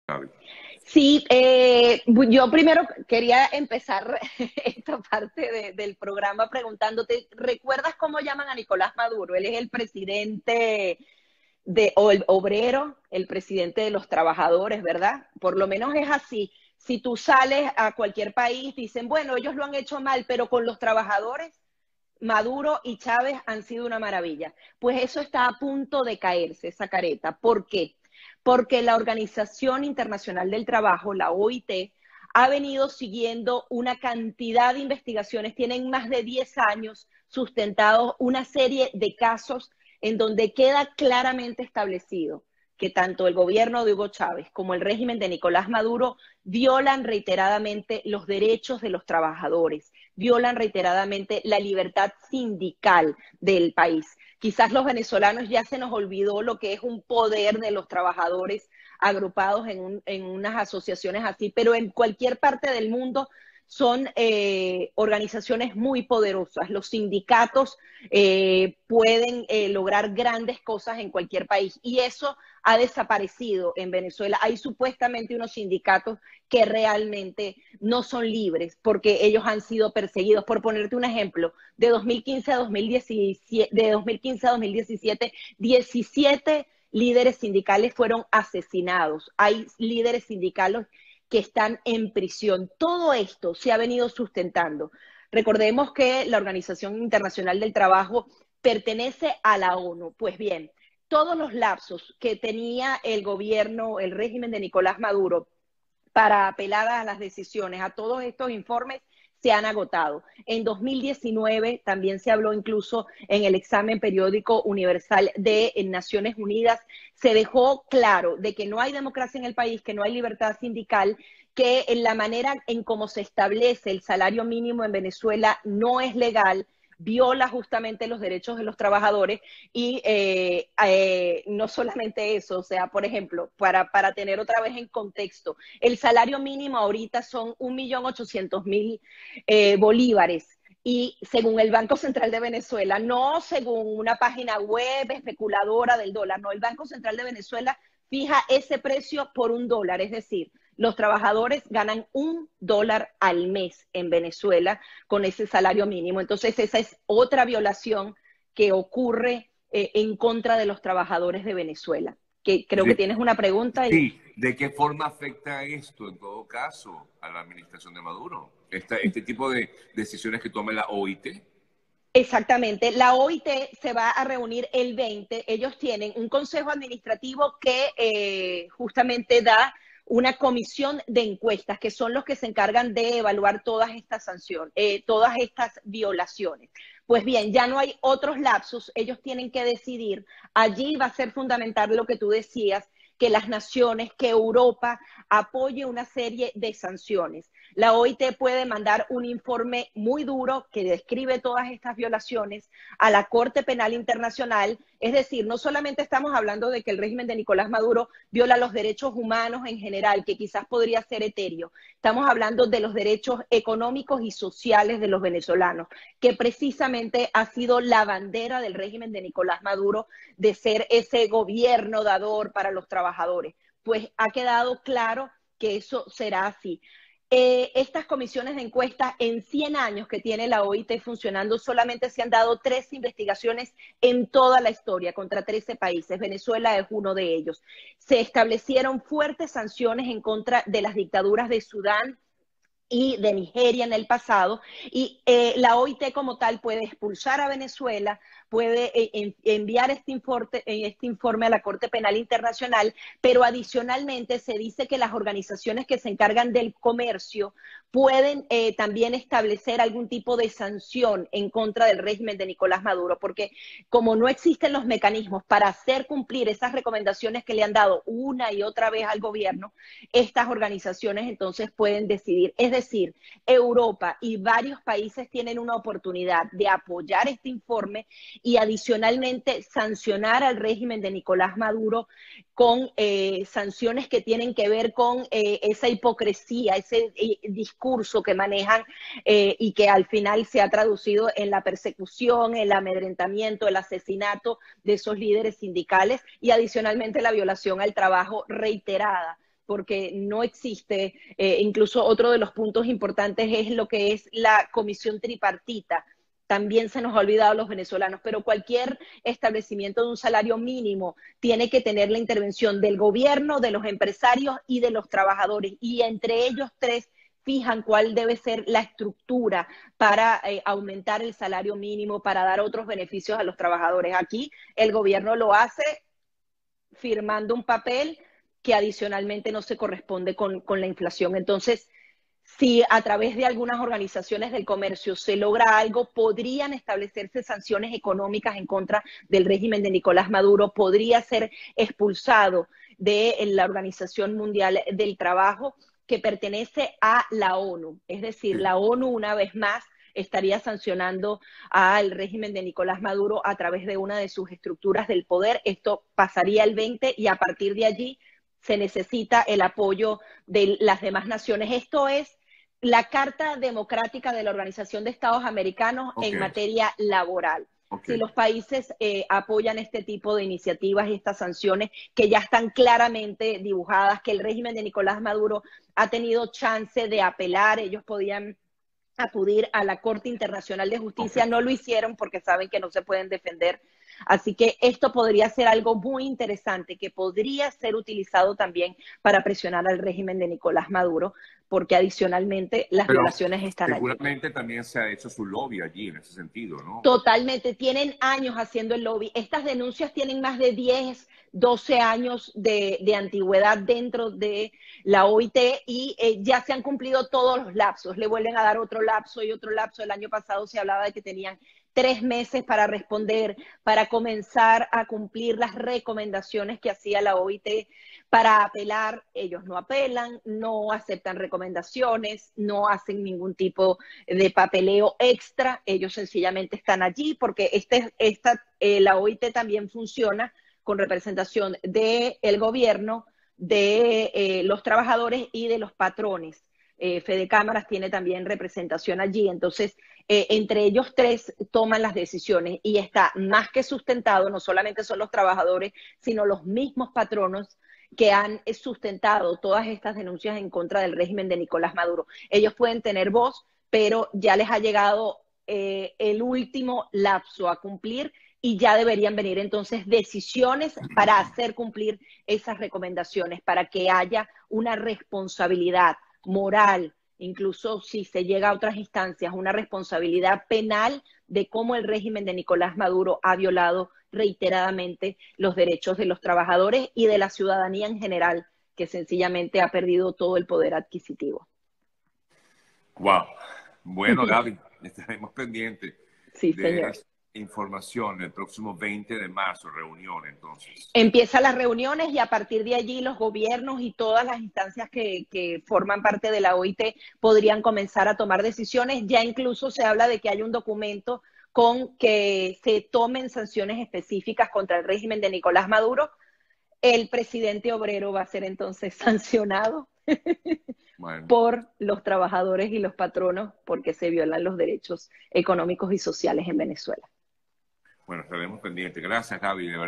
Gaby. Sí, yo primero quería empezar esta parte del programa preguntándote, ¿recuerdas cómo llaman a Nicolás Maduro? Él es el presidente o el obrero, el presidente de los trabajadores, ¿verdad? Por lo menos es así. Si tú sales a cualquier país, dicen, bueno, ellos lo han hecho mal, pero con los trabajadores, Maduro y Chávez han sido una maravilla. Pues eso está a punto de caerse, esa careta. ¿Por qué? Porque la Organización Internacional del Trabajo, la OIT, ha venido siguiendo una cantidad de investigaciones, tienen más de 10 años sustentados una serie de casos en donde queda claramente establecido que tanto el gobierno de Hugo Chávez como el régimen de Nicolás Maduro violan reiteradamente los derechos de los trabajadores, violan reiteradamente la libertad sindical del país. Quizás los venezolanos ya se nos olvidó lo que es un poder de los trabajadores agrupados en unas asociaciones así, pero en cualquier parte del mundo son organizaciones muy poderosas. Los sindicatos pueden lograr grandes cosas en cualquier país y eso ha desaparecido en Venezuela. Hay supuestamente unos sindicatos que realmente no son libres porque ellos han sido perseguidos. Por ponerte un ejemplo, de 2015 a 2017, 17 líderes sindicales fueron asesinados. Hay líderes sindicales que están en prisión. Todo esto se ha venido sustentando. Recordemos que la Organización Internacional del Trabajo pertenece a la ONU. Pues bien, todos los lapsos que tenía el gobierno, el régimen de Nicolás Maduro para apelar a las decisiones, a todos estos informes, se han agotado. En 2019 también se habló incluso en el examen periódico universal de Naciones Unidas, se dejó claro de que no hay democracia en el país, que no hay libertad sindical, que en la manera en cómo se establece el salario mínimo en Venezuela no es legal, viola justamente los derechos de los trabajadores y no solamente eso, o sea, por ejemplo, para tener otra vez en contexto, el salario mínimo ahorita son 1.800.000 bolívares y según el Banco Central de Venezuela, no según una página web especuladora del dólar, no, el Banco Central de Venezuela fija ese precio por $1, es decir, los trabajadores ganan $1 al mes en Venezuela con ese salario mínimo. Entonces, esa es otra violación que ocurre en contra de los trabajadores de Venezuela. Que creo que De, tienes una pregunta y sí, ¿de qué forma afecta esto, en todo caso, a la administración de Maduro? Este tipo de decisiones que tome la OIT. exactamente. La OIT se va a reunir el 20. Ellos tienen un consejo administrativo que justamente da una comisión de encuestas, que son los que se encargan de evaluar todas estas sanciones, todas estas violaciones. Pues bien, ya no hay otros lapsos, ellos tienen que decidir. Allí va a ser fundamental lo que tú decías, que las naciones, que Europa apoye una serie de sanciones. La OIT puede mandar un informe muy duro que describe todas estas violaciones a la Corte Penal Internacional. Es decir, no solamente estamos hablando de que el régimen de Nicolás Maduro viola los derechos humanos en general, que quizás podría ser etéreo. Estamos hablando de los derechos económicos y sociales de los venezolanos, que precisamente ha sido la bandera del régimen de Nicolás Maduro de ser ese gobierno dador para los trabajadores. Pues ha quedado claro que eso será así. Estas comisiones de encuesta en 100 años que tiene la OIT funcionando, solamente se han dado 3 investigaciones en toda la historia contra 13 países. Venezuela es uno de ellos. Se establecieron fuertes sanciones en contra de las dictaduras de Sudán y de Nigeria en el pasado, y la OIT como tal puede expulsar a Venezuela, puede enviar este informe a la Corte Penal Internacional, pero adicionalmente se dice que las organizaciones que se encargan del comercio pueden también establecer algún tipo de sanción en contra del régimen de Nicolás Maduro, porque como no existen los mecanismos para hacer cumplir esas recomendaciones que le han dado una y otra vez al gobierno, estas organizaciones entonces pueden decidir. Es decir, Europa y varios países tienen una oportunidad de apoyar este informe y adicionalmente sancionar al régimen de Nicolás Maduro con sanciones que tienen que ver con esa hipocresía, ese discurso que manejan y que al final se ha traducido en la persecución, el amedrentamiento, el asesinato de esos líderes sindicales y adicionalmente la violación al trabajo reiterada porque no existe, incluso otro de los puntos importantes es lo que es la comisión tripartita. También se nos ha olvidado a los venezolanos, pero cualquier establecimiento de un salario mínimo tiene que tener la intervención del gobierno, de los empresarios y de los trabajadores, y entre ellos tres fijan cuál debe ser la estructura para aumentar el salario mínimo, para dar otros beneficios a los trabajadores. Aquí el gobierno lo hace firmando un papel que adicionalmente no se corresponde con la inflación. Entonces, si a través de algunas organizaciones del comercio se logra algo, podrían establecerse sanciones económicas en contra del régimen de Nicolás Maduro, podría ser expulsado de la Organización Mundial del Trabajo, que pertenece a la ONU. Es decir, la ONU, una vez más, estaría sancionando al régimen de Nicolás Maduro a través de una de sus estructuras del poder. Esto pasaría el 20 y a partir de allí se necesita el apoyo de las demás naciones. Esto es la Carta Democrática de la Organización de Estados Americanos en materia laboral. Si los países apoyan este tipo de iniciativas y estas sanciones que ya están claramente dibujadas, que el régimen de Nicolás Maduro ha tenido chance de apelar, ellos podían acudir a la Corte Internacional de Justicia, no lo hicieron porque saben que no se pueden defender. Así que esto podría ser algo muy interesante que podría ser utilizado también para presionar al régimen de Nicolás Maduro, porque adicionalmente las violaciones están allí. Seguramente también se ha hecho su lobby allí en ese sentido, ¿no? Totalmente, tienen años haciendo el lobby. Estas denuncias tienen más de 10, 12 años de antigüedad dentro de la OIT y ya se han cumplido todos los lapsos. Le vuelven a dar otro lapso y otro lapso. El año pasado se hablaba de que tenían 3 meses para responder, para comenzar a cumplir las recomendaciones que hacía la OIT, para apelar. Ellos no apelan, no aceptan recomendaciones, no hacen ningún tipo de papeleo extra, ellos sencillamente están allí porque la OIT también funciona con representación del gobierno, de los trabajadores y de los patrones. Fede Cámaras tiene también representación allí, entonces entre ellos tres toman las decisiones y está más que sustentado, no solamente son los trabajadores, sino los mismos patronos que han sustentado todas estas denuncias en contra del régimen de Nicolás Maduro. Ellos pueden tener voz, pero ya les ha llegado el último lapso a cumplir y ya deberían venir entonces decisiones para hacer cumplir esas recomendaciones, para que haya una responsabilidad moral, incluso si se llega a otras instancias, una responsabilidad penal de cómo el régimen de Nicolás Maduro ha violado reiteradamente los derechos de los trabajadores y de la ciudadanía en general, que sencillamente ha perdido todo el poder adquisitivo. Wow. Bueno, Gaby, estaremos pendientes sí, de señor. Información el próximo 20 de marzo, reunión entonces. Empiezan las reuniones y a partir de allí los gobiernos y todas las instancias que forman parte de la OIT podrían comenzar a tomar decisiones. Ya incluso se habla de que hay un documento con que se tomen sanciones específicas contra el régimen de Nicolás Maduro. El presidente obrero va a ser entonces sancionado por los trabajadores y los patronos porque se violan los derechos económicos y sociales en Venezuela. Bueno, estaremos pendientes. Gracias, Gaby, de verdad.